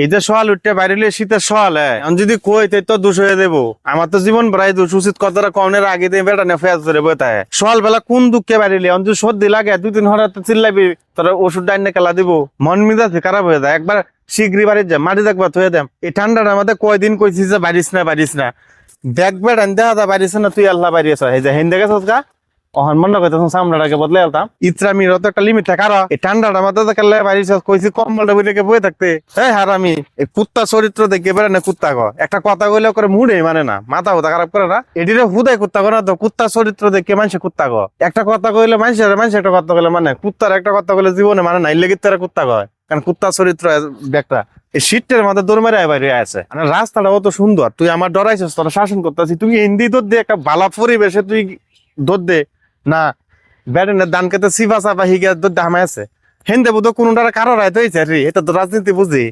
এই যে সওয়াল উঠতে বাইরে শীতের সওয়াল এখন যদি কই তাই তো দোষ হয়ে দেবো। আমার তো জীবন প্রায় দোষ উচিত কথাটা কনের আগে দিয়ে বেটা নেফে ধরে বইতে সওয়াল বেলা কোন দুঃখে বাইরে এখন যদি সর্দি লাগে 2-3 হঠাৎ চিল্লাবি তোরা ওষুধ ডাইনে খেলা দিব মন মিজাজ খারাপ হয়ে যায়। একবার শীঘ্রই বাড়ি যা মাটি দেখবা থয়ে দেম। এই ঠান্ডাটা আমাদের কয়দিন কইছিস যে বাড়িস না দেখবে দেখা যা বাড়িস না তুই আল্লাহ বাড়িয়েছ এই যে হেন দেখেছ গা অহন মনে করতে সামনাটাকে বদলে আলতাম ইত্রামির তো একটা লিমিট থাকে। আর এই ঠান্ডাটা মাথা দেখলে বাড়িস কইছি কম্বলটা বইলে বই থাকতে হ্যাঁ হারামি এই কুত্তা চরিত্র দেখে বেড়ে না কুত্তা গ একটা কথা কইলে করে মুড়ে মানে না মাথা হুদা খারাপ করে না এটিরে হুদায় কুত্তা করে না তো কুত্তা চরিত্র দেখে মানুষে কুত্তা গ একটা কথা কইলে মানুষ একটা কথা কইলে মানে কুত্তার একটা কথা কইলে জীবনে মানে না ইলে তারা কুত্তা কয় কারণ কুত্তা চরিত্র একটা এই শীতের মধ্যে দৌড় মেরে বাইরে আছে মানে রাস্তাটা অত সুন্দর তুই আমার ডরাইছিস তোরা শাসন করতেছি তুই হিন্দি তোর দিয়ে একটা ভালো পরিবেশে তুই দৌড় দে না ব্যাটেনের দান কেটে সিফা চাপা হিগে দৌড় হামাই আছে হেন্দে বুধ কোনটার কারো রায় হয়েছে রে এটা তো রাজনীতি বুঝি